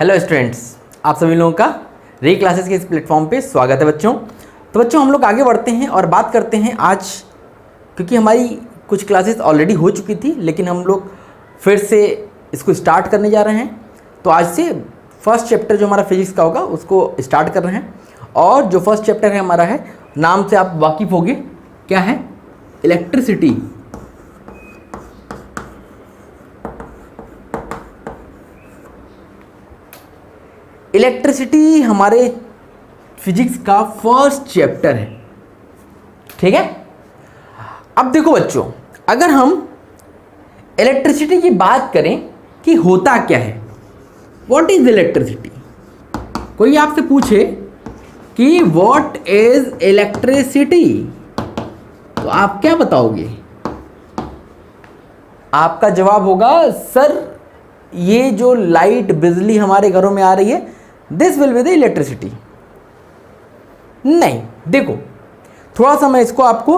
Hello students, आप सभी लोगों का री क्लासेस के इस प्लेटफॉर्म पे स्वागत है बच्चों। तो बच्चों हम लोग आगे बढ़ते हैं और बात करते हैं आज, क्योंकि हमारी कुछ क्लासेस ऑलरेडी हो चुकी थी लेकिन हम लोग फिर से इसको स्टार्ट करने जा रहे हैं। तो आज से फर्स्ट चैप्टर जो हमारा फिजिक्स का होगा उसको स्टार्ट कर रहे हैं। और जो फर्स्ट चैप्टर है हमारा है, नाम से आप वाकिफ़ होंगे, क्या है? इलेक्ट्रिसिटी। इलेक्ट्रिसिटी हमारे फिजिक्स का फर्स्ट चैप्टर है, ठीक है। अब देखो बच्चों, अगर हम इलेक्ट्रिसिटी की बात करें कि होता क्या है, व्हाट इज इलेक्ट्रिसिटी, कोई आपसे पूछे कि व्हाट इज इलेक्ट्रिसिटी, तो आप क्या बताओगे? आपका जवाब होगा, सर ये जो लाइट बिजली हमारे घरों में आ रही है, this will be the electricity. नहीं, देखो थोड़ा सा मैं इसको आपको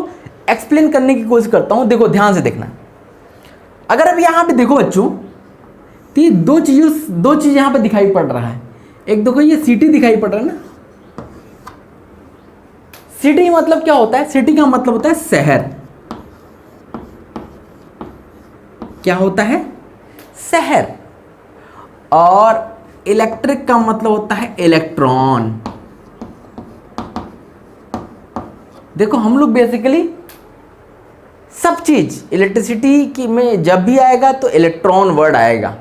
एक्सप्लेन करने की कोशिश करता हूं। देखो ध्यान से देखना। अगर अब यहां पे देखो बच्चों, तो ये दो चीज यहां पे दिखाई पड़ रहा है। एक देखो ये सिटी दिखाई पड़ रहा है ना। सिटी मतलब क्या होता है? सिटी का मतलब होता है शहर। क्या होता है? शहर। और इलेक्ट्रिक का मतलब होता है इलेक्ट्रॉन। देखो हम लोग बेसिकली सब चीज इलेक्ट्रिसिटी की में जब भी आएगा तो इलेक्ट्रॉन वर्ड आएगा।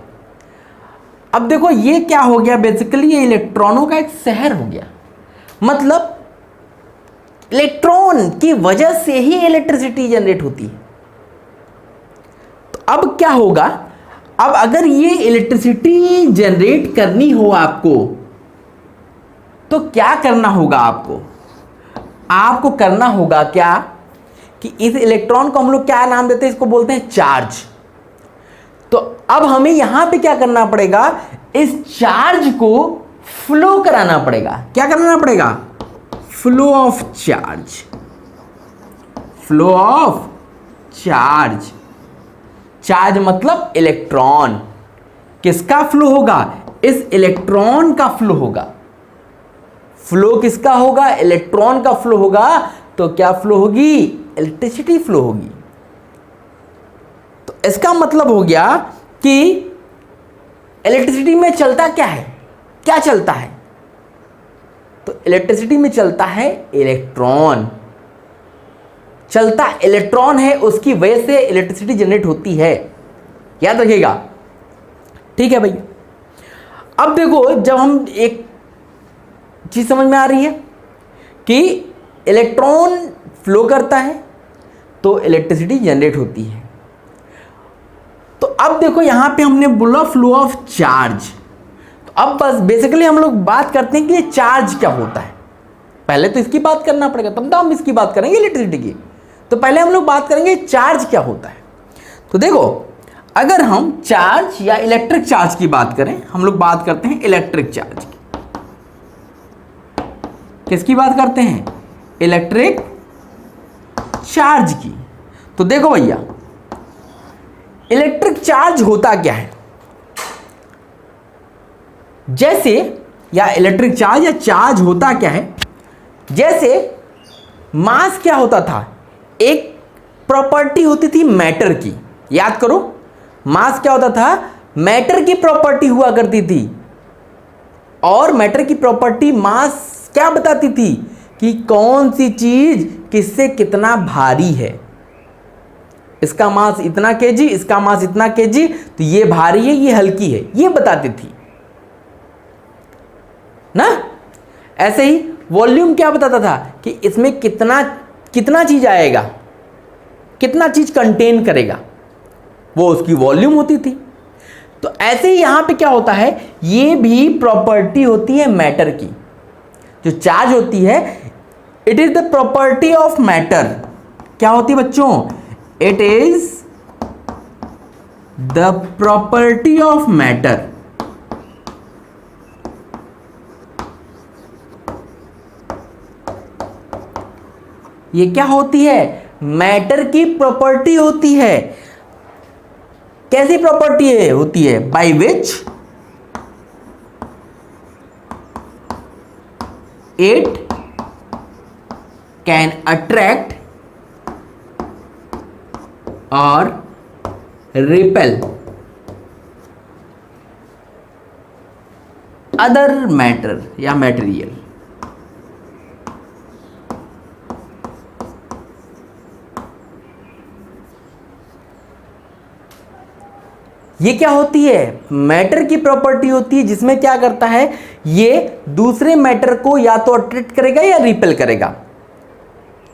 अब देखो ये क्या हो गया, बेसिकली ये इलेक्ट्रॉनों का एक शहर हो गया। मतलब इलेक्ट्रॉन की वजह से ही इलेक्ट्रिसिटी जनरेट होती है। तो अब क्या होगा, अब अगर ये इलेक्ट्रिसिटी जनरेट करनी हो आपको, तो क्या करना होगा आपको? आपको करना होगा क्या कि इस इलेक्ट्रॉन को हम लोग क्या नाम देते हैं? इसको बोलते हैं चार्ज। तो अब हमें यहां पे क्या करना पड़ेगा? इस चार्ज को फ्लो कराना पड़ेगा। क्या कराना पड़ेगा? Flow of charge. Flow of charge. Charge मतलब इलेक्ट्रॉन। किसका फ्लो होगा? इस इलेक्ट्रॉन का फ्लो होगा। फ्लो किसका होगा? इलेक्ट्रॉन का फ्लो होगा। तो क्या फ्लो होगी? इलेक्ट्रिसिटी फ्लो होगी। तो इसका मतलब हो गया कि इलेक्ट्रिसिटी में चलता क्या है? क्या चलता है? तो इलेक्ट्रिसिटी में चलता है इलेक्ट्रॉन। चलता इलेक्ट्रॉन है, उसकी वजह से इलेक्ट्रिसिटी जनरेट होती है। याद रखिएगा, ठीक है भैया। अब देखो, जब हम एक चीज समझ में आ रही है कि इलेक्ट्रॉन फ्लो करता है तो इलेक्ट्रिसिटी जनरेट होती है। तो अब देखो यहां पे हमने बोला फ्लो ऑफ चार्ज। तो अब बस बेसिकली हम लोग बात करते हैं कि ये चार्ज क्या होता है। पहले तो इसकी बात करना पड़ेगा, तब तो हम इसकी बात करेंगे इलेक्ट्रिसिटी की। तो पहले हम लोग बात करेंगे चार्ज क्या होता है। तो देखो, अगर हम चार्ज या इलेक्ट्रिक चार्ज की बात करें, हम लोग बात करते हैं इलेक्ट्रिक चार्ज की। किसकी बात करते हैं? इलेक्ट्रिक चार्ज की। तो देखो भैया, इलेक्ट्रिक चार्ज होता क्या है? जैसे, या इलेक्ट्रिक चार्ज या चार्ज होता क्या है? जैसे मास क्या होता था? एक प्रॉपर्टी होती थी मैटर की। याद करो, मास क्या होता था? मैटर की प्रॉपर्टी हुआ करती थी। और मैटर की प्रॉपर्टी मास क्या बताती थी कि कौन सी चीज किससे कितना भारी है। इसका मास इतना केजी, इसका मास इतना केजी, तो ये भारी है, ये हल्की है, ये बताती थी ना। ऐसे ही वॉल्यूम क्या बताता था कि इसमें कितना चीज आएगा, कितना चीज कंटेन करेगा, वो उसकी वॉल्यूम होती थी। तो ऐसे ही यहां पे क्या होता है, ये भी प्रॉपर्टी होती है मैटर की। जो चार्ज होती है, it is the property of matter. क्या होती है बच्चों? It is the property of matter. ये क्या होती है? मैटर की प्रॉपर्टी होती है। कैसी प्रॉपर्टी होती है? By which it can attract और रिपेल अदर मैटर या मटेरियल। ये क्या होती है? मैटर की प्रॉपर्टी होती है, जिसमें क्या करता है, ये दूसरे मैटर को या तो अट्रैक्ट करेगा या रिपेल करेगा।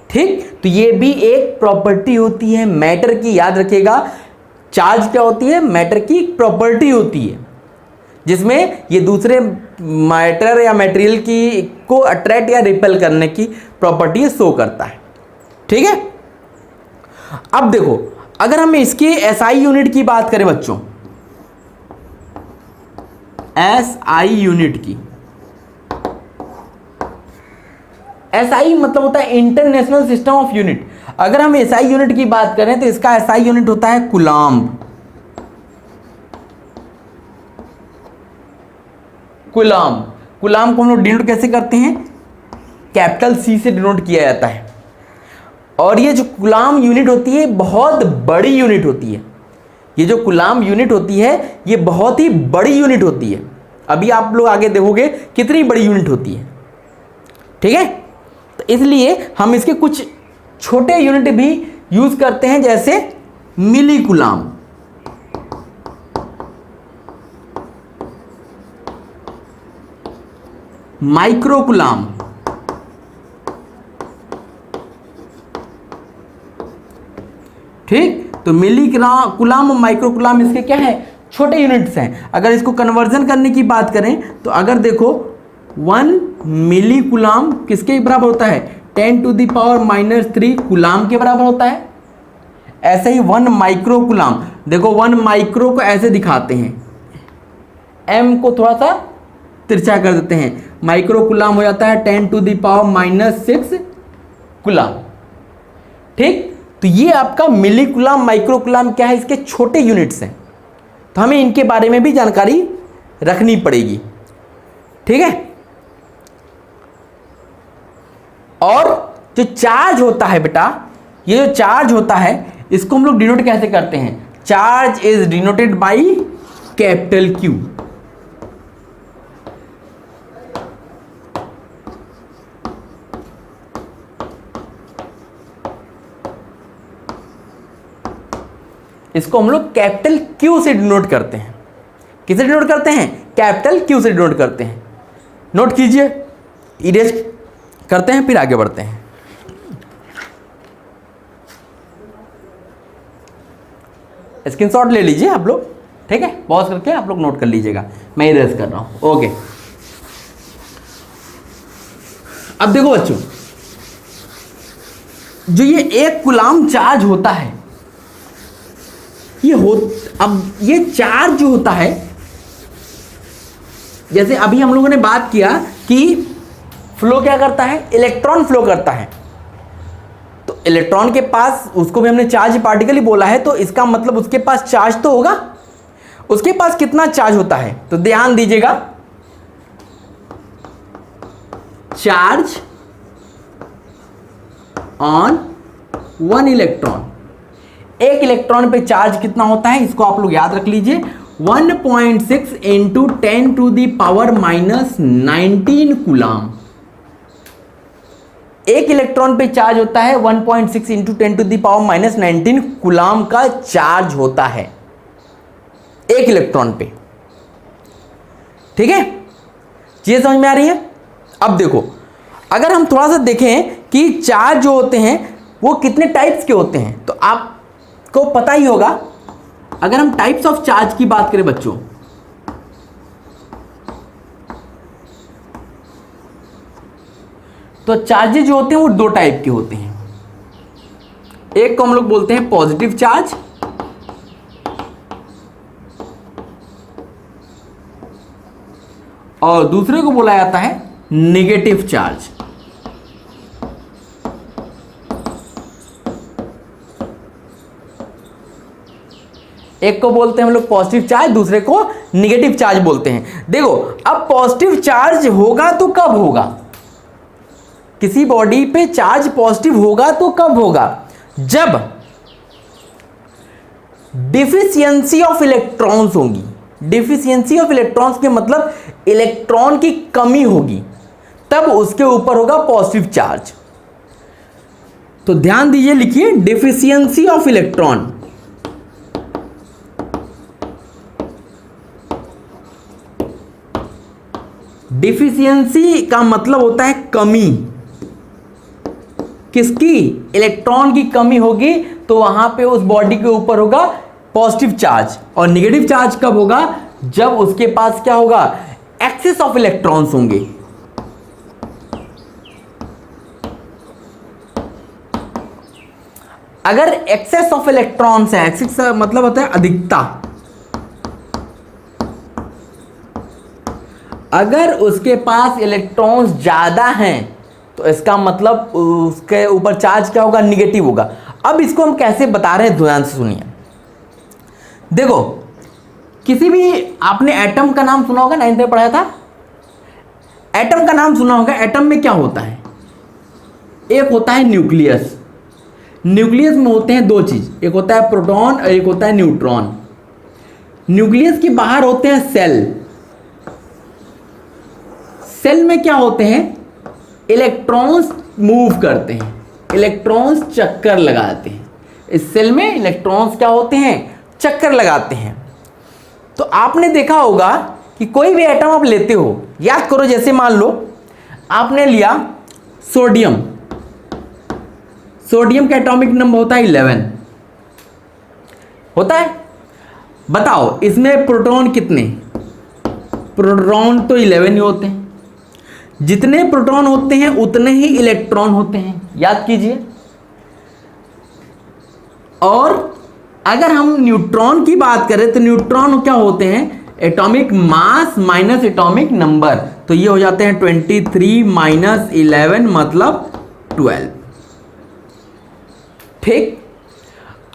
ठीक, तो ये भी एक प्रॉपर्टी होती है मैटर की, याद रखिएगा। चार्ज क्या होती है? मैटर की प्रॉपर्टी होती है, जिसमें ये दूसरे मैटर या मटेरियल की को अट्रैक्ट या रिपेल करने की प्रॉपर्टी शो करता है। ठीक है, अब देखो, अगर हम इसके एसआई यूनिट की बात करें बच्चों, एसआई यूनिट की, एसआई मतलब होता है इंटरनेशनल सिस्टम ऑफ यूनिट। अगर हम एसआई यूनिट की बात करें तो इसका एसआई यूनिट होता है कूलम्ब। कूलम्ब, कूलम्ब को हम लोग डिनोट कैसे करते हैं? कैपिटल सी से डिनोट किया जाता है। और ये जो कूलम्ब यूनिट होती है बहुत बड़ी यूनिट होती है। ये जो कूलम्ब यूनिट होती है ये बहुत ही बड़ी यूनिट होती है। अभी आप लोग आगे देखोगे कितनी बड़ी यूनिट होती है। ठीक है, तो इसलिए हम इसके कुछ छोटे यूनिट भी यूज करते हैं, जैसे मिली कूलम्ब, माइक्रो कूलम्ब, ठीक। तो मिली कूलम्ब, माइक्रो कूलम्ब इसके क्या है? छोटे यूनिट्स हैं। अगर इसको कन्वर्जन करने की बात करें तो अगर देखो 1 मिली कूलम्ब किसके बराबर होता है? 10⁻³ कूलम्ब के बराबर होता है। ऐसे ही 1 माइक्रो कूलम्ब, देखो 1 माइक्रो को ऐसे दिखाते हैं, m को थोड़ा सा तिरछा कर देते हैं, माइक्रो कूलम्ब हो जाता है 10⁻⁶ कूलम्ब। ठीक, तो ये आपका मिली कूलम्ब, माइक्रो कूलम्ब क्या है? इसके छोटे यूनिट्स हैं, तो हमें इनके बारे में भी जानकारी रखनी पड़ेगी। ठीक है, और जो चार्ज होता है बेटा, ये जो चार्ज होता है इसको हम लोग डिनोट कैसे करते हैं? Charge is denoted by capital Q। इसको हम लोग कैपिटल Q से डिनोट करते हैं। किसे डिनोट करते हैं? कैपिटल Q से डिनोट करते हैं। नोट कीजिए, इरेज करते हैं, फिर आगे बढ़ते हैं। स्क्रीनशॉट ले लीजिए आप लोग, ठीक है, पॉज करके आप लोग नोट कर लीजिएगा, मैं इरेज कर रहा हूं। ओके, अब देखो बच्चों, जो ये 1 कूलम्ब चार्ज होता है, अब ये चार्ज जो होता है, जैसे अभी हम लोगों ने बात किया कि फ्लो क्या करता है? इलेक्ट्रॉन फ्लो करता है। तो इलेक्ट्रॉन के पास, उसको भी हमने चार्ज पार्टिकल ही बोला है, तो इसका मतलब उसके पास चार्ज तो होगा। उसके पास कितना चार्ज होता है? तो ध्यान दीजिएगा, चार्ज ऑन 1 इलेक्ट्रॉन, 1 इलेक्ट्रॉन पे चार्ज कितना होता है? इसको आप लोग याद रख लीजिए, 1.6 इंटू 10⁻⁻19 कूलम्ब। 1 इलेक्ट्रॉन पे चार्ज होता है 1.6 इंटू 10⁻⁻19 कूलम्ब का चार्ज होता है 1 इलेक्ट्रॉन पे। ठीक है, चीजें समझ में आ रही है? अब देखो, अगर हम थोड़ा सा देखें कि चार्ज जो होते हैं वो कितने टाइप्स के होते हैं, तो आपको पता ही होगा। अगर हम टाइप्स ऑफ चार्ज की बात करें बच्चों, तो चार्जेज जो होते हैं वो 2 टाइप के होते हैं। एक को हम लोग बोलते हैं पॉजिटिव चार्ज, और दूसरे को बोला जाता है नेगेटिव चार्ज। एक को बोलते हैं हम लोग पॉजिटिव चार्ज, दूसरे को नेगेटिव चार्ज बोलते हैं। देखो, अब पॉजिटिव चार्ज होगा तो कब होगा? किसी बॉडी पे चार्ज पॉजिटिव होगा तो कब होगा? जब डिफिशियंसी ऑफ इलेक्ट्रॉन्स होगी। डिफिशियंसी ऑफ इलेक्ट्रॉन्स के मतलब इलेक्ट्रॉन की कमी होगी, तब उसके ऊपर होगा पॉजिटिव चार्ज। तो ध्यान दीजिए, लिखिए डिफिशियंसी ऑफ इलेक्ट्रॉन। डिफिशियंसी का मतलब होता है कमी। किसकी? इलेक्ट्रॉन की कमी होगी तो वहां पे उस बॉडी के ऊपर होगा पॉजिटिव चार्ज। और नेगेटिव चार्ज कब होगा? जब उसके पास क्या होगा? एक्सेस ऑफ इलेक्ट्रॉन्स होंगे। अगर एक्सेस ऑफ इलेक्ट्रॉन्स है, एक्सेस मतलब होता है अधिकता, अगर उसके पास इलेक्ट्रॉन्स ज्यादा हैं तो इसका मतलब उसके ऊपर चार्ज क्या होगा? निगेटिव होगा। अब इसको हम कैसे बता रहे हैं, ध्यान से सुनिए। देखो, किसी भी आपने एटम का नाम सुना होगा, 9th में पढ़ाया था। एटम का नाम सुना होगा। एटम में क्या होता है? एक होता है न्यूक्लियस। न्यूक्लियस में होते हैं दो चीज, एक होता है प्रोटॉन और एक होता है न्यूट्रॉन। न्यूक्लियस के बाहर होते हैं सेल। सेल में क्या होते हैं? इलेक्ट्रॉन्स मूव करते हैं, इलेक्ट्रॉन्स चक्कर लगाते हैं। इस सेल में इलेक्ट्रॉन्स क्या होते हैं? चक्कर लगाते हैं। तो आपने देखा होगा कि कोई भी एटम आप लेते हो, याद करो, जैसे मान लो आपने लिया सोडियम। सोडियम का एटॉमिक नंबर होता है 11, होता है। बताओ इसमें प्रोटॉन कितने? प्रोटॉन तो 11 ही होते हैं। जितने प्रोटॉन होते हैं उतने ही इलेक्ट्रॉन होते हैं, याद कीजिए। और अगर हम न्यूट्रॉन की बात करें तो न्यूट्रॉन क्या होते हैं? Atomic mass minus atomic number. तो ये हो जाते हैं 23 माइनस 11 मतलब 12। ठीक।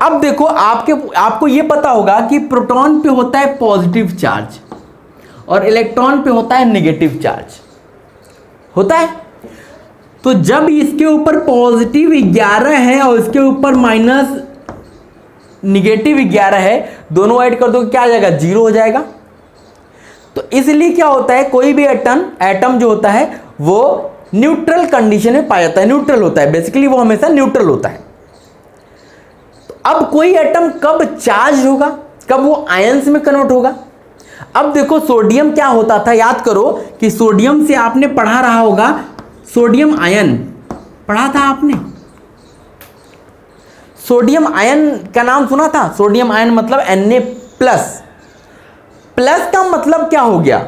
अब देखो, आपको ये पता होगा कि प्रोटॉन पे होता है पॉजिटिव चार्ज और इलेक्ट्रॉन पे होता है नेगेटिव चार्ज, होता है। तो जब इसके ऊपर पॉजिटिव 11 है और इसके ऊपर माइनस निगेटिव 11 है, दोनों ऐड कर दो क्या आ जाएगा? 0 हो जाएगा। तो इसलिए क्या होता है, कोई भी एटम जो होता है वो न्यूट्रल कंडीशन में पाया जाता है, न्यूट्रल होता है, बेसिकली वो हमेशा न्यूट्रल होता है। तो अब कोई एटम कब चार्ज होगा, कब वो आयंस में कन्वर्ट होगा? अब देखो, सोडियम क्या होता था, याद करो कि सोडियम से आपने पढ़ा रहा होगा, सोडियम आयन पढ़ा था आपने। सोडियम आयन का नाम सुना था? सोडियम आयन मतलब Na प्लस। प्लस का मतलब क्या हो गया?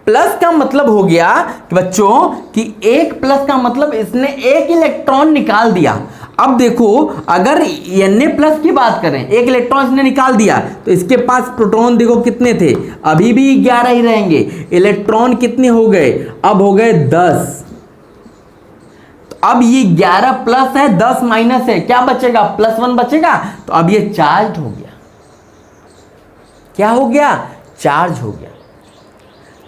प्लस का मतलब हो गया कि बच्चों कि एक प्लस का मतलब इसने एक इलेक्ट्रॉन निकाल दिया। अब देखो, अगर Na प्लस की बात करें, एक इलेक्ट्रॉन इसने निकाल दिया तो इसके पास प्रोटॉन देखो कितने थे? अभी भी 11 ही रहेंगे। इलेक्ट्रॉन कितने हो गए? अब हो गए 10। तो अब ये 11 प्लस है, 10 माइनस है, क्या बचेगा? +1 बचेगा। तो अब ये चार्ज हो गया। क्या हो गया? चार्ज हो गया।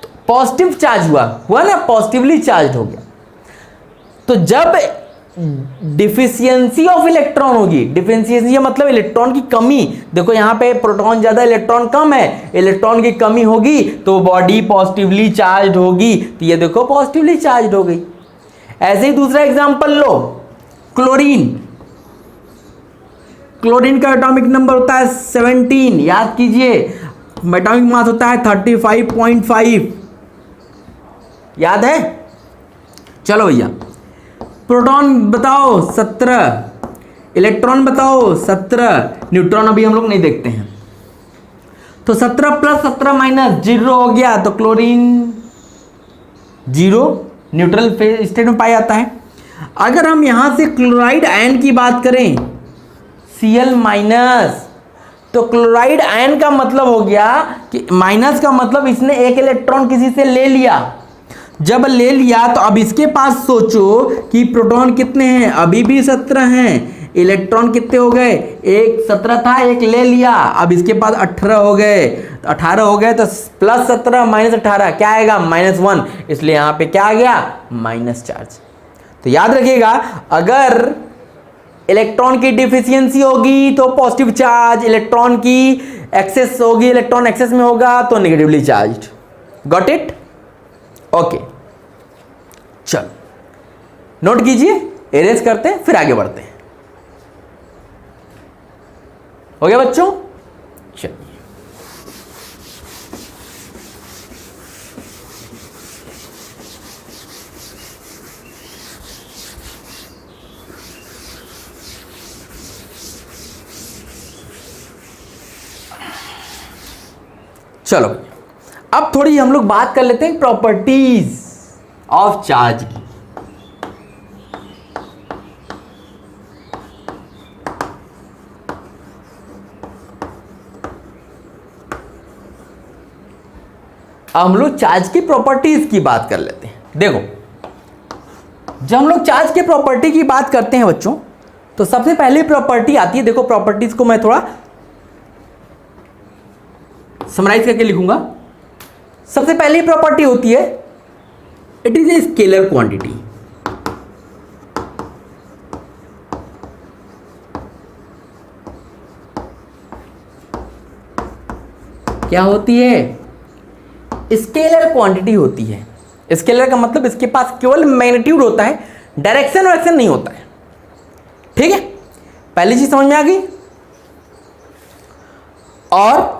तो पॉजिटिव चार्ज हुआ ना, पॉजिटिवली चार्ज हो गया। तो जब डिफिशियंसी ऑफ इलेक्ट्रॉन होगी, डिफिशियंसी मतलब इलेक्ट्रॉन की कमी, देखो यहां पे प्रोटॉन ज्यादा इलेक्ट्रॉन कम है, इलेक्ट्रॉन की कमी होगी तो बॉडी पॉजिटिवली चार्ज होगी। तो ये देखो पॉजिटिवली चार्ज हो गई। ऐसे ही दूसरा एग्जांपल लो, क्लोरीन। क्लोरीन का एटॉमिक नंबर होता है 17, याद कीजिए। एटॉमिक मास होता है 35.5, याद है? चलो भैया, प्रोटॉन बताओ 17, इलेक्ट्रॉन बताओ 17, न्यूट्रॉन अभी हम लोग नहीं देखते हैं। तो 17 प्लस 17 माइनस 0 हो गया। तो क्लोरीन 0 न्यूट्रल स्टेट में पाया जाता है। अगर हम यहां से क्लोराइड आयन की बात करें, Cl माइनस, तो क्लोराइड आयन का मतलब हो गया कि माइनस का मतलब इसने एक इलेक्ट्रॉन किसी से ले लिया। जब ले लिया तो अब इसके पास सोचो कि प्रोटॉन कितने हैं? अभी भी 17 हैं। इलेक्ट्रॉन कितने हो गए, एक 17 था, एक ले लिया, अब इसके पास 18 हो गए, 18 हो गए तो प्लस 17 माइनस 18 क्या आएगा, -1, इसलिए यहां पे क्या आ गया, माइनस चार्ज। तो याद रखिएगा, अगर इलेक्ट्रॉन की डिफिशियंसी होगी तो पॉजिटिव चार्ज, इलेक्ट्रॉन की एक्सेस होगी, इलेक्ट्रॉन एक्सेस में होगा तो negatively charge. Got it? Okay, चलो नोट कीजिए, एरेज करते हैं फिर आगे बढ़ते हैं। हो गया बच्चों? चलिए, चलो अब थोड़ी हम लोग बात कर लेते हैं प्रॉपर्टीज ऑफ चार्ज की। अब हम लोग चार्ज की प्रॉपर्टीज की बात कर लेते हैं। देखो, जब हम लोग चार्ज के प्रॉपर्टी की बात करते हैं बच्चों, तो सबसे पहली प्रॉपर्टी आती है, देखो प्रॉपर्टीज को मैं थोड़ा समराइज करके लिखूंगा। सबसे पहली प्रॉपर्टी होती है, it is a scalar quantity. क्या होती है? स्केलर क्वांटिटी होती है। स्केलर का मतलब इसके पास केवल मैग्नीट्यूड होता है, डायरेक्शन वायरेक्शन नहीं होता है। ठीक है, पहली चीज समझ में आ गई। और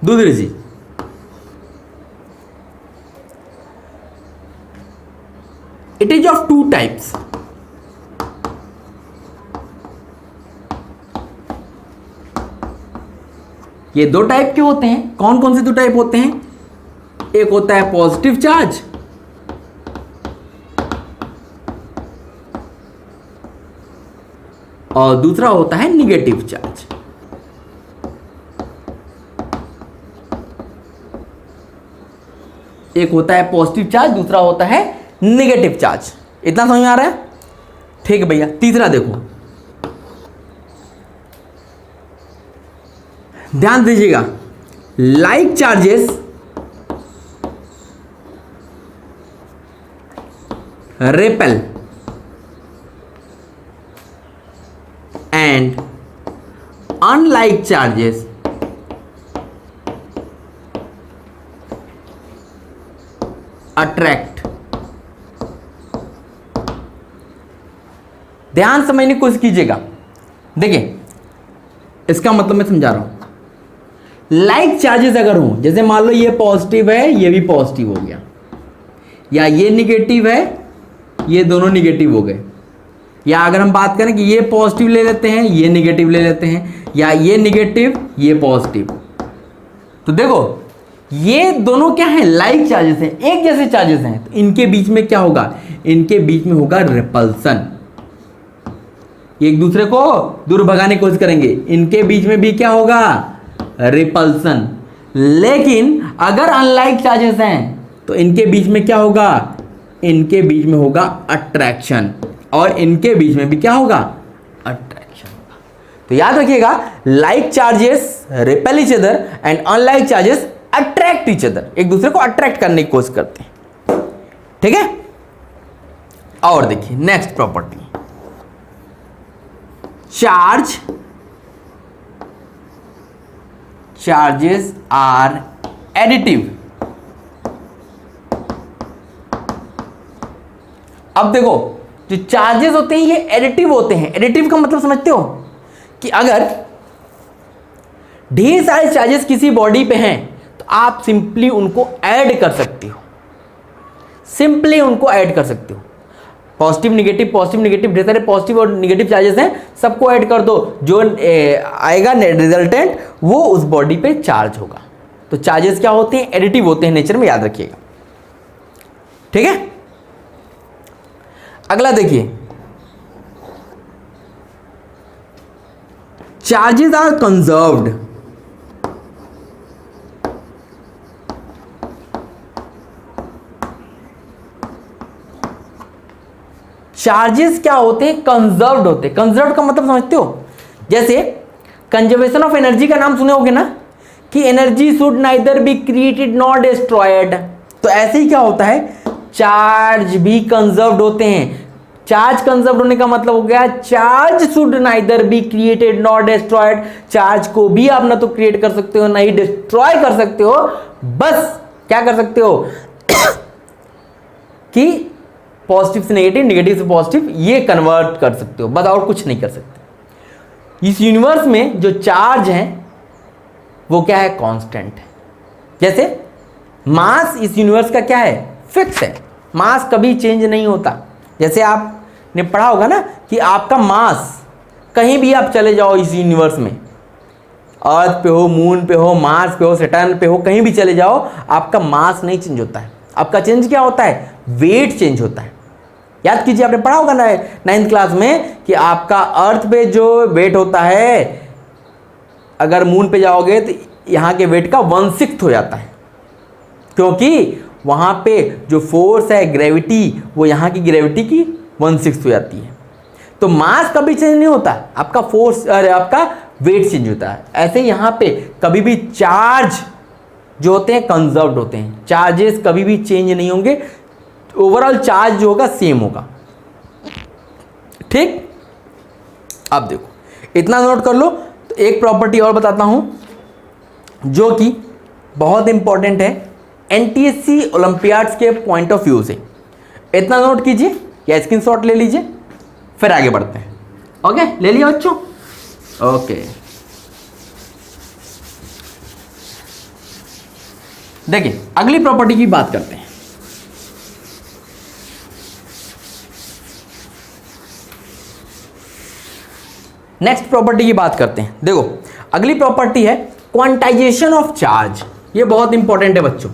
दूसरी चीज, it is of two types. ये दो टाइप के होते हैं। कौन कौन से दो टाइप होते हैं? एक होता है पॉजिटिव चार्ज और दूसरा होता है निगेटिव चार्ज। एक होता है पॉजिटिव चार्ज, दूसरा होता है निगेटिव चार्ज। इतना समझ में आ रहा है? ठीक है भैया, तीसरा देखो, ध्यान दीजिएगा, like charges repel and unlike charges attract। ध्यान समझने की कोशिश कीजिएगा। देखिए, इसका मतलब मैं समझा रहा हूं। लाइक चार्जेस अगर हो, जैसे मान लो ये पॉजिटिव है, ये भी पॉजिटिव हो गया, या ये निगेटिव है, ये दोनों निगेटिव हो गए, या अगर हम बात करें कि ये पॉजिटिव ले लेते हैं, ये निगेटिव ले लेते हैं, या ये निगेटिव, ये पॉजिटिव, तो देखो ये दोनों क्या है, लाइक चार्जेस हैं, एक जैसे चार्जेस हैं, तो इनके बीच में क्या होगा, इनके बीच में होगा रिपल्सन। एक दूसरे को दूर भगाने की कोशिश करेंगे, इनके बीच में भी क्या होगा, रिपल्सन। लेकिन अगर अनलाइक चार्जेस हैं तो इनके बीच में क्या होगा, इनके बीच में होगा अट्रैक्शन, और इनके बीच में भी क्या होगा, अट्रैक्शन होगा। तो याद रखिएगा, like charges repel each other and unlike charges attract each other, एक दूसरे को अट्रैक्ट करने की कोशिश करते हैं। ठीक है, और देखिए next property, charges are additive. अब देखो, जो चार्जेस होते हैं ये एडिटिव होते हैं। एडिटिव का मतलब समझते हो कि अगर ढेर सारे चार्जेस किसी बॉडी पे हैं तो आप सिंपली उनको ऐड कर सकते हो, सिंपली उनको ऐड कर सकते हो। पॉजिटिव निगेटिव, ढेर सारे पॉजिटिव और निगेटिव चार्जेस हैं, सबको ऐड कर दो, जो आएगा रिजल्टेंट वो उस बॉडी पे चार्ज होगा। तो चार्जेस क्या होते हैं, एडिटिव होते हैं नेचर में, याद रखिएगा। ठीक है, अगला देखिए, चार्जेस आर कंजर्व्ड। चार्जेस क्या होते हैं, कंजर्व्ड होते हैं। कंजर्व्ड का मतलब समझते हो, जैसे कंजर्वेशन ऑफ एनर्जी का नाम सुने होगे ना, कि energy should neither be created not destroyed. तो ऐसे ही क्या होता है, चार्ज भी कंजर्व्ड होते हैं। चार्ज कंजर्व्ड होने का मतलब हो गया charge should neither be created not destroyed. Charge को भी आप ना तो क्रिएट कर सकते हो ना ही डिस्ट्रॉय कर सकते हो, बस क्या कर सकते हो कि पॉजिटिव से नेगेटिव, नेगेटिव से पॉजिटिव ये कन्वर्ट कर सकते हो, बस और कुछ नहीं कर सकते। इस यूनिवर्स में जो चार्ज है वो क्या है, कांस्टेंट है। जैसे मास इस यूनिवर्स का क्या है, फिक्स है, मास कभी चेंज नहीं होता। जैसे आपने पढ़ा होगा ना कि आपका मास कहीं भी आप चले जाओ इस यूनिवर्स में, अर्थ पे हो, मून पे हो, मार्स पे हो, सैटर्न पे हो, कहीं भी चले जाओ, आपका मास नहीं चेंज होता है। आपका चेंज क्या होता है, वेट चेंज होता है। याद कीजिए, आपने पढ़ा होगा ना 9th क्लास में कि आपका अर्थ पे जो वेट होता है, अगर मून पे जाओगे तो यहाँ के वेट का 1/6 हो जाता है, क्योंकि वहाँ पे जो फोर्स है ग्रेविटी, वो यहाँ की ग्रेविटी की 1/6 हो जाती है। तो मास कभी चेंज नहीं होता, आपका फोर्स, अरे आपका वेट चेंज होता है। ऐसे यहाँ पे कभी भी चार्ज जो होते हैं कंजर्व्ड होते हैं, चार्जेस कभी भी चेंज नहीं होंगे, ओवरऑल चार्ज जो होगा सेम होगा। ठीक, अब देखो इतना नोट कर लो। तो एक प्रॉपर्टी और बताता हूं जो कि बहुत इंपॉर्टेंट है एनटीएससी ओलंपियाड्स के पॉइंट ऑफ व्यू से। इतना नोट कीजिए या स्क्रीनशॉट ले लीजिए, फिर आगे बढ़ते हैं। ओके, ले लिया बच्चों? ओके, देखिए अगली प्रॉपर्टी की बात करते हैं। नेक्स्ट प्रॉपर्टी की बात करते हैं। देखो अगली प्रॉपर्टी है क्वांटाइजेशन ऑफ चार्ज। ये बहुत इंपॉर्टेंट है बच्चों।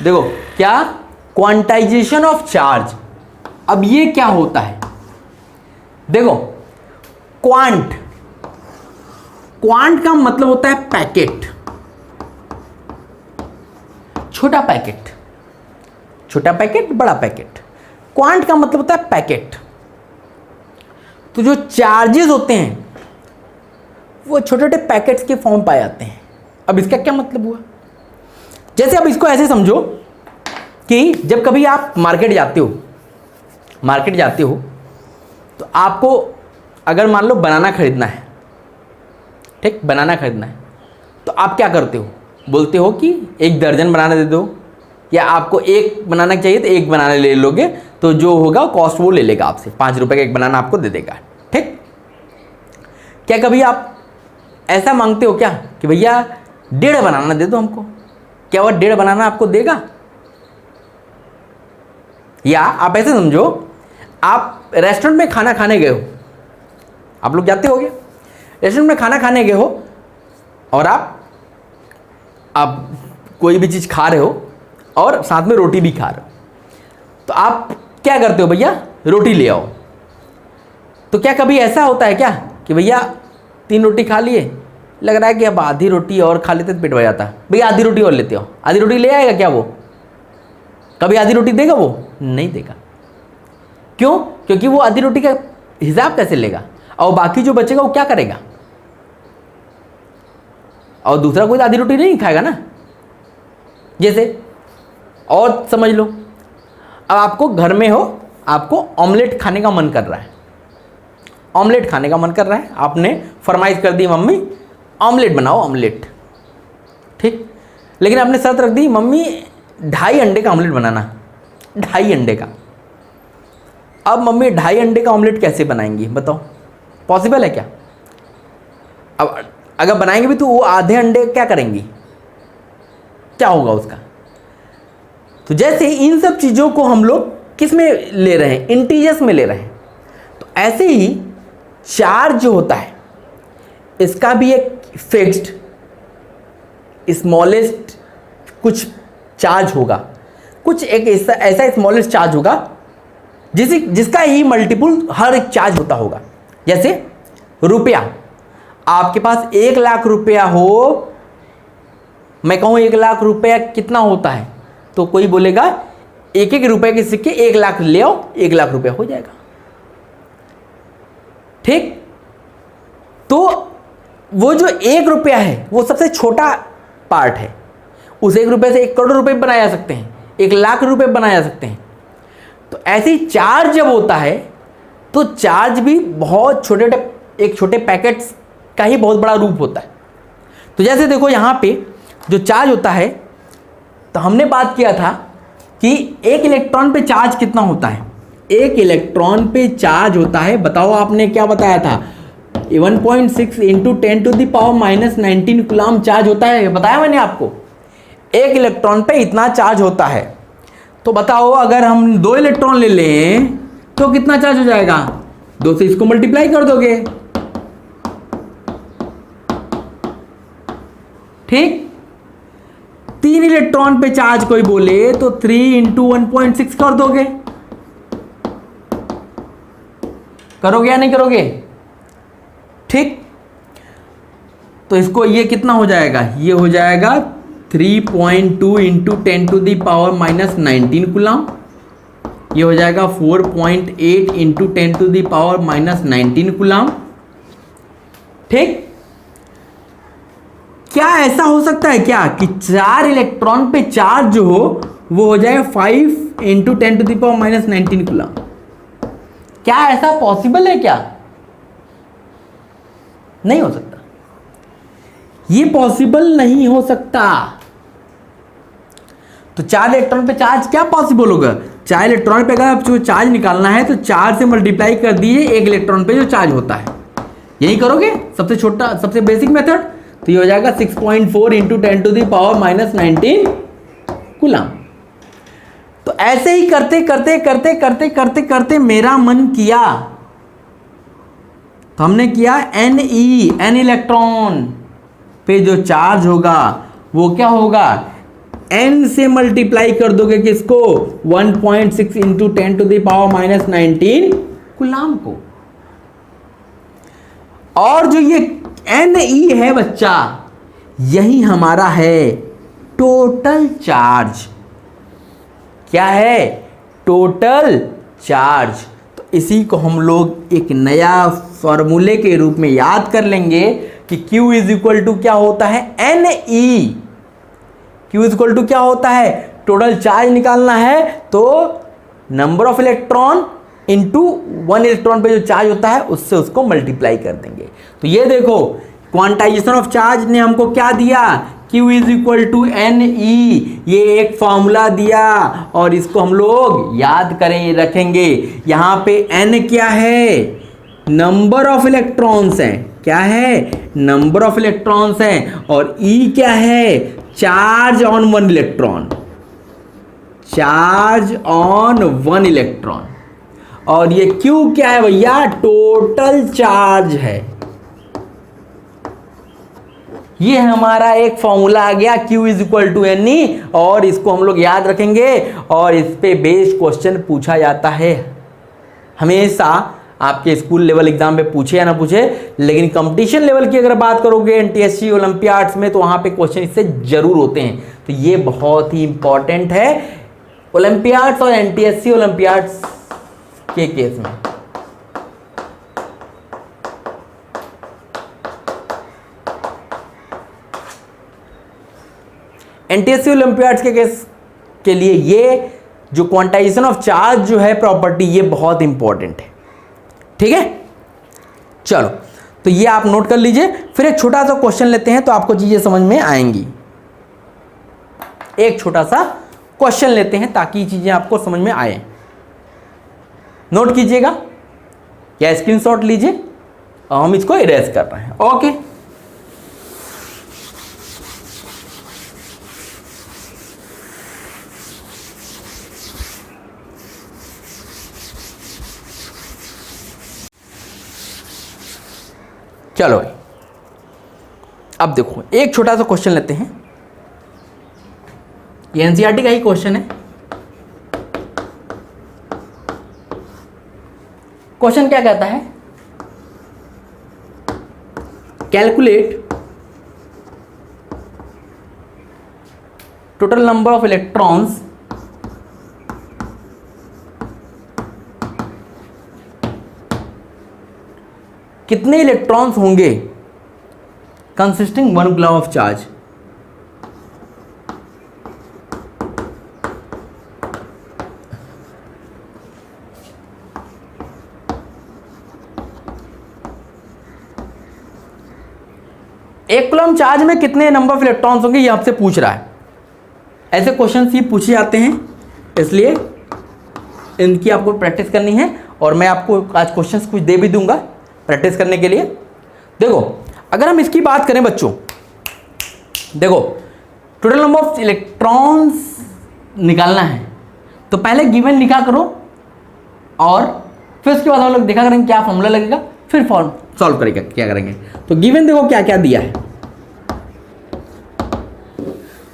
देखो क्या, क्वांटाइजेशन ऑफ चार्ज। अब ये क्या होता है, देखो क्वांट, क्वांट का मतलब होता है पैकेट, छोटा पैकेट, छोटा पैकेट बड़ा पैकेट। क्वांट का मतलब होता है पैकेट। तो जो चार्जेस होते हैं वो छोटे छोटे पैकेट्स के फॉर्म पाए जाते हैं। अब इसका क्या मतलब हुआ, जैसे अब इसको ऐसे समझो कि जब कभी आप मार्केट जाते हो तो आपको अगर मान लो बनाना खरीदना है, ठीक, बनाना खरीदना है, तो आप क्या करते हो, बोलते हो कि 1 दर्जन बनाना दे दो, या आपको एक बनाना चाहिए तो एक बनाना ले लोगे, तो जो होगा कॉस्ट वो ले लेगा आपसे, 5 रुपये का एक बनाना आपको दे देगा। ठीक, क्या कभी आप ऐसा मांगते हो क्या कि भैया 1.5 बनाना दे दो हमको, क्या वह 1.5 बनाना आपको देगा? या आप ऐसे समझो, आप रेस्टोरेंट में खाना खाने गए हो, आप लोग जाते होगे रेस्टोरेंट में खाना खाने गए हो, और आप कोई भी चीज़ खा रहे हो और साथ में रोटी भी खा रहे हो, तो आप क्या करते हो, भैया रोटी ले आओ। तो क्या कभी ऐसा होता है क्या कि भैया 3 रोटी खा लिए, लग रहा है कि अब आधी रोटी और खा लेते तो पेट भर जाता, भैया आधी रोटी और लेते हो, आधी रोटी ले आएगा क्या वो? कभी आधी रोटी देगा वो? नहीं देगा। क्यों? क्योंकि वो आधी रोटी का हिसाब कैसे लेगा, और बाकी जो बचेगा वो क्या करेगा? और दूसरा कोई आधी रोटी नहीं खाएगा ना। जैसे और समझ लो, अब आपको घर में हो, आपको ऑमलेट खाने का मन कर रहा है, ऑमलेट खाने का मन कर रहा है, आपने फरमाइश कर दी मम्मी ऑमलेट बनाओ, ऑमलेट, ठीक, लेकिन आपने शर्त रख दी मम्मी 2.5 अंडे का ऑमलेट बनाना, 2.5 अंडे का। अब मम्मी 2.5 अंडे का ऑमलेट कैसे बनाएंगी बताओ, पॉसिबल है क्या? अब अगर बनाएंगे भी तो वो आधे अंडे क्या करेंगी, क्या होगा उसका? तो जैसे इन सब चीज़ों को हम लोग किस में ले रहे हैं, इंटीजर्स में ले रहे हैं। तो ऐसे ही चार्ज जो होता है इसका भी एक फिक्स्ड स्मॉलेस्ट कुछ चार्ज होगा, कुछ एक ऐसा स्मॉलेस्ट चार्ज होगा जिसका ही मल्टीपल हर एक चार्ज होता होगा। जैसे रुपया, आपके पास 1,00,000 रुपया हो, मैं कहूँ 1,00,000 रुपया कितना होता है, तो कोई बोलेगा 1-1 रुपए के सिक्के 1,00,000 ले आओ, 1,00,000 रुपया हो जाएगा। ठीक, तो वो जो 1 रुपया है वो सबसे छोटा पार्ट है। उस 1 रुपये से 1 करोड़ रुपए बनाया जा सकते हैं, 1,00,000 रुपए बनाए जा सकते हैं। तो ऐसे ही चार्ज जब होता है तो चार्ज भी बहुत एक छोटे पैकेट्स का ही बहुत बड़ा रूप होता है। तो जैसे देखो यहाँ पे जो चार्ज होता है, तो हमने बात किया था कि 1 इलेक्ट्रॉन पे चार्ज कितना होता है। 1 इलेक्ट्रॉन पे चार्ज होता है, बताओ आपने क्या बताया था, 1.6 इंटू 10⁻⁻19 कूलम चार्ज होता है, बताया मैंने आपको। 1 इलेक्ट्रॉन पे इतना चार्ज होता है। तो बताओ अगर हम 2 इलेक्ट्रॉन ले लें तो कितना चार्ज हो जाएगा, 2 से इसको मल्टीप्लाई कर दोगे। ठीक, 3 इलेक्ट्रॉन पे चार्ज कोई बोले तो 3 इंटू 1.6 कर दोगे। करोगे या नहीं करोगे? ठीक, तो इसको ये कितना हो जाएगा, ये हो जाएगा 3.2 इंटू 10⁻⁻19 कूलम। ये हो जाएगा 4.8 इंटू 10⁻⁻19 कूलम। ठीक, क्या ऐसा हो सकता है क्या कि 4 इलेक्ट्रॉन पे चार्ज जो हो वो हो जाए 5 इंटू 10⁻⁻19 कूलम? क्या ऐसा पॉसिबल है क्या? नहीं हो सकता, ये पॉसिबल नहीं हो सकता। तो 4 इलेक्ट्रॉन पे चार्ज क्या पॉसिबल होगा, 4 इलेक्ट्रॉन पे अगर आपको चार्ज निकालना है तो 4 से मल्टीप्लाई कर दीजिए 1 इलेक्ट्रॉन पे जो चार्ज होता है। यही करोगे, सबसे छोटा सबसे बेसिक मेथड। तो ये हो जाएगा 6.4 इंटू 10⁻⁻19 कूलम। तो ऐसे ही करते करते करते करते करते करते मेरा मन किया, तो हमने किया N इलेक्ट्रॉन पे जो चार्ज होगा वो क्या होगा, N से मल्टीप्लाई कर दोगे किसको, 1.6 इंटू 10⁻⁻19 कूलम को। और जो ये Ne है बच्चा, यही हमारा है टोटल चार्ज। क्या है, टोटल चार्ज। तो इसी को हम लोग एक नया फॉर्मूले के रूप में याद कर लेंगे कि Q इज इक्वल टू क्या होता है, Ne। Q is equal to क्या होता है, टोटल चार्ज निकालना है तो number of electron into 1 electron पे जो चार्ज होता है उससे उसको मल्टीप्लाई कर देंगे। तो ये देखो क्वांटाइजेशन ऑफ चार्ज ने हमको क्या दिया, Q is equal to Ne, ये एक फॉर्मूला दिया और इसको हम लोग याद करें रखेंगे। यहाँ पे N क्या है, नंबर ऑफ इलेक्ट्रॉन्स हैं, क्या है, नंबर ऑफ इलेक्ट्रॉन्स हैं, और E क्या है, charge on 1 electron, charge on 1 electron. और ये Q क्या है भैया, टोटल चार्ज है। ये हमारा एक फॉर्मूला आ गया Q is equal to Ne, और इसको हम लोग याद रखेंगे और इस पे बेस्ड क्वेश्चन पूछा जाता है हमेशा। आपके स्कूल लेवल एग्जाम में पूछे या ना पूछे, लेकिन कंपटीशन लेवल की अगर बात करोगे NTSC ओलंपियाड्स में तो वहाँ पे क्वेश्चन इससे जरूर होते हैं। तो ये बहुत ही इंपॉर्टेंट है ओलंपियाड्स और NTSC ओलंपियाड्स के केस में। NTSC ओलंपियाड्स के केस के लिए ये जो क्वांटाइजेशन ऑफ चार्ज जो है प्रॉपर्टी, ये बहुत इंपॉर्टेंट है। ठीक है, चलो तो ये आप नोट कर लीजिए। फिर एक छोटा सा क्वेश्चन लेते हैं तो आपको चीजें समझ में आएंगी। एक छोटा सा क्वेश्चन लेते हैं ताकि चीजें आपको समझ में आए। नोट कीजिएगा या स्क्रीनशॉट लीजिए, और हम इसको इरेज कर रहे हैं। ओके, चलो भाई, अब देखो एक छोटा सा क्वेश्चन लेते हैं। ये एनसीईआरटी का ही क्वेश्चन है। क्वेश्चन क्या कहता है, calculate total number of electrons कितने इलेक्ट्रॉन्स होंगे कंसिस्टिंग 1 कूलम ऑफ चार्ज। एक कूलम चार्ज में कितने नंबर ऑफ इलेक्ट्रॉन्स होंगे ये आपसे पूछ रहा है। ऐसे क्वेश्चन ही पूछे जाते हैं, इसलिए इनकी आपको प्रैक्टिस करनी है और मैं आपको आज क्वेश्चंस कुछ दे भी दूंगा प्रैक्टिस करने के लिए। देखो अगर हम इसकी बात करें बच्चों, देखो टोटल नंबर ऑफ इलेक्ट्रॉन्स निकालना है तो पहले गिवन लिखा करो और फिर उसके बाद हम लोग देखा करेंगे क्या फॉर्मूला लगेगा, फिर फॉर्म सॉल्व करेंगे क्या करेंगे। तो गिवन देखो क्या क्या दिया है।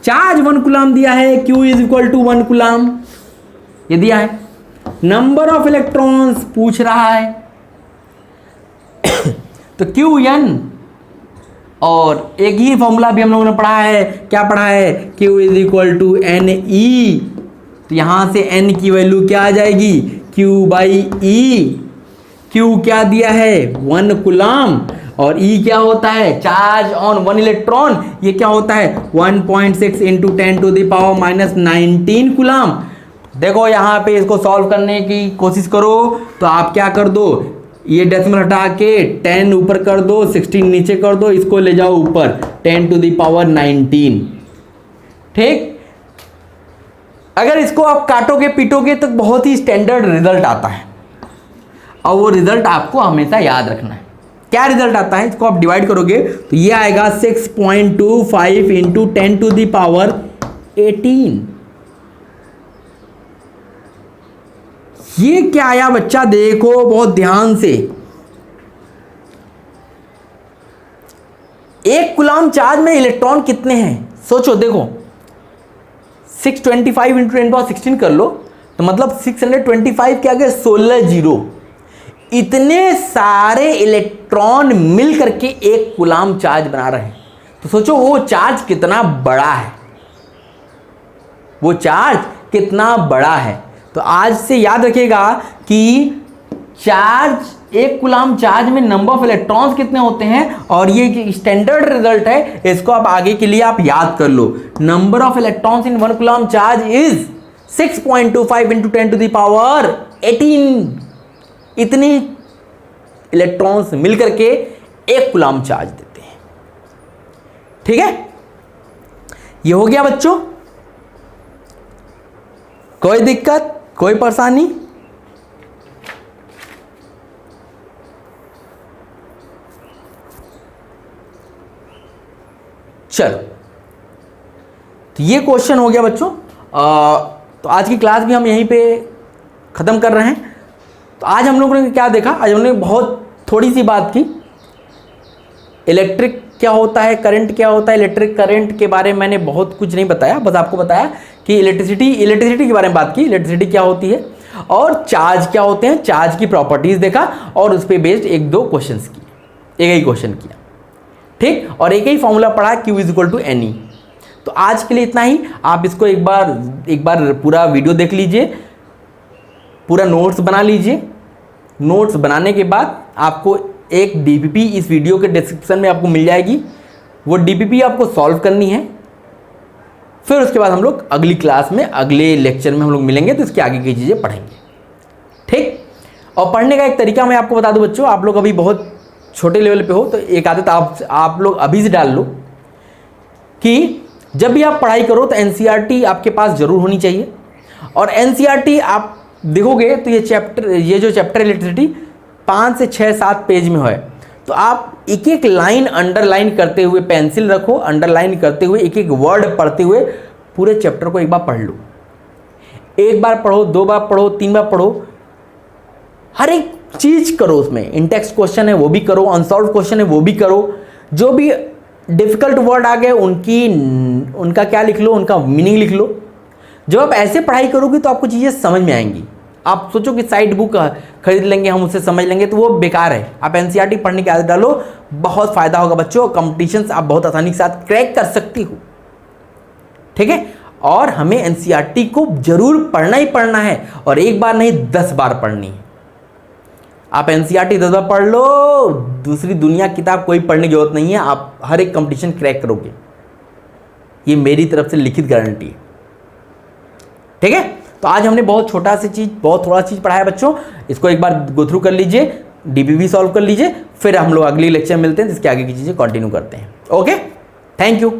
चार्ज 1 कूलम दिया है, Q is equal to 1 coulomb ये दिया है। नंबर ऑफ इलेक्ट्रॉन्स पूछ रहा है तो Qn, और एक ही फॉर्मूला भी हम लोगों ने पढ़ा है, क्या पढ़ा है, Q is equal to Ne। तो यहां से n की वैल्यू क्या आ जाएगी, Q बाई E। Q क्या दिया है 1 कूलम और E क्या होता है चार्ज ऑन 1 इलेक्ट्रॉन, ये क्या होता है 1.6 into 10 to the power minus 19 coulomb. देखो यहाँ पे इसको सॉल्व करने की कोशिश करो तो आप क्या कर दो, ये डेसिमल हटा के 10 ऊपर कर दो, 16 नीचे कर दो, इसको ले जाओ ऊपर 10 टू द पावर 19। ठीक, अगर इसको आप काटोगे पीटोगे तो बहुत ही स्टैंडर्ड रिजल्ट आता है और वो रिजल्ट आपको हमेशा याद रखना है। क्या रिजल्ट आता है, इसको आप डिवाइड करोगे तो ये आएगा 6.25 इंटू 10 टू द पावर 18। ये क्या आया बच्चा, देखो बहुत ध्यान से। एक कूलम चार्ज में इलेक्ट्रॉन कितने हैं सोचो, देखो 625 इंटू 10 पावर 16 कर लो तो मतलब 625 के आगे 16 जीरो, इतने सारे इलेक्ट्रॉन मिल करके एक कूलम चार्ज बना रहे हैं। तो सोचो वो चार्ज कितना बड़ा है, वो चार्ज कितना बड़ा है। तो आज से याद रखिएगा कि चार्ज, एक कूलम चार्ज में नंबर ऑफ इलेक्ट्रॉन्स कितने होते हैं और ये स्टैंडर्ड रिजल्ट है, इसको आप आगे के लिए आप याद कर लो। Number of electrons in 1 coulomb charge is 6.25 into 10 to the power 18। इतने इलेक्ट्रॉन्स मिलकर के एक कूलम चार्ज देते हैं। ठीक है, ये हो गया बच्चों, कोई दिक्कत कोई परेशानी? चलो, तो ये क्वेश्चन हो गया बच्चों। तो आज की क्लास भी हम यहीं पे ख़त्म कर रहे हैं। तो आज हम लोगों ने क्या देखा, आज हमने बहुत थोड़ी सी बात की, इलेक्ट्रिक क्या होता है, करंट क्या होता है। इलेक्ट्रिक करंट के बारे में मैंने बहुत कुछ नहीं बताया, बस आपको बताया कि इलेक्ट्रिसिटी के बारे में बात की, इलेक्ट्रिसिटी क्या होती है और चार्ज क्या होते हैं, चार्ज की प्रॉपर्टीज़ देखा और उस पर बेस्ड 1-2 क्वेश्चंस किए, एक ही क्वेश्चन किया। ठीक, और एक ही फॉर्मूला पढ़ा Q is equal to Ne। तो आज के लिए इतना ही। आप इसको एक बार पूरा वीडियो देख लीजिए, पूरा नोट्स बना लीजिए। नोट्स बनाने के बाद आपको एक DPP इस वीडियो के डिस्क्रिप्शन में आपको मिल जाएगी, वो DPP आपको सॉल्व करनी है। फिर उसके बाद हम लोग अगली क्लास में, अगले लेक्चर में हम लोग मिलेंगे तो इसके आगे की चीज़ें पढ़ेंगे। ठीक, और पढ़ने का एक तरीका मैं आपको बता दूं बच्चों, आप लोग अभी बहुत छोटे लेवल पे हो तो एक आदत आप लोग अभी से डाल लो कि जब भी आप पढ़ाई करो तो NCERT आपके पास जरूर होनी चाहिए। और NCERT आप देखोगे तो ये जो चैप्टर इलेक्ट्रिसिटी 5 से 6-7 पेज में है, तो आप एक एक लाइन अंडरलाइन करते हुए पेंसिल रखो, अंडरलाइन करते हुए एक एक वर्ड पढ़ते हुए पूरे चैप्टर को एक बार पढ़ लो। एक बार पढ़ो, 2 बार पढ़ो, 3 बार पढ़ो, हर एक चीज करो उसमें। इनटेक्स्ट क्वेश्चन है वो भी करो, अनसॉल्व क्वेश्चन है वो भी करो, जो भी डिफिकल्ट वर्ड आ गए उनका क्या लिख लो, उनका मीनिंग लिख लो। जब आप ऐसे पढ़ाई करोगे तो आपको चीज़ें समझ में आएंगी। आप सोचो कि साइड बुक खरीद लेंगे, हम उससे समझ लेंगे, तो वो बेकार है। आप एनसीईआरटी पढ़ने की आदत डालो, बहुत फायदा होगा बच्चों। कॉम्पिटिशन्स आप बहुत आसानी के साथ क्रैक कर सकती हो, ठीक है। और हमें एनसीईआरटी को जरूर पढ़ना ही पढ़ना है, और एक बार नहीं 10 बार पढ़नी है। आप एनसीईआरटी 10 बार पढ़ लो, दूसरी दुनिया किताब कोई पढ़ने की जरूरत नहीं है, आप हर एक कंपटीशन क्रैक करोगे, ये मेरी तरफ से लिखित गारंटी है, ठीक है। तो आज हमने बहुत छोटा सी चीज, बहुत थोड़ा चीज पढ़ाया बच्चों, इसको एक बार गो थ्रू कर लीजिए, डीपीवी सॉल्व कर लीजिए, फिर हम लोग अगली लेक्चर मिलते हैं जिसके आगे की चीजें कंटिन्यू करते हैं। Okay, thank you.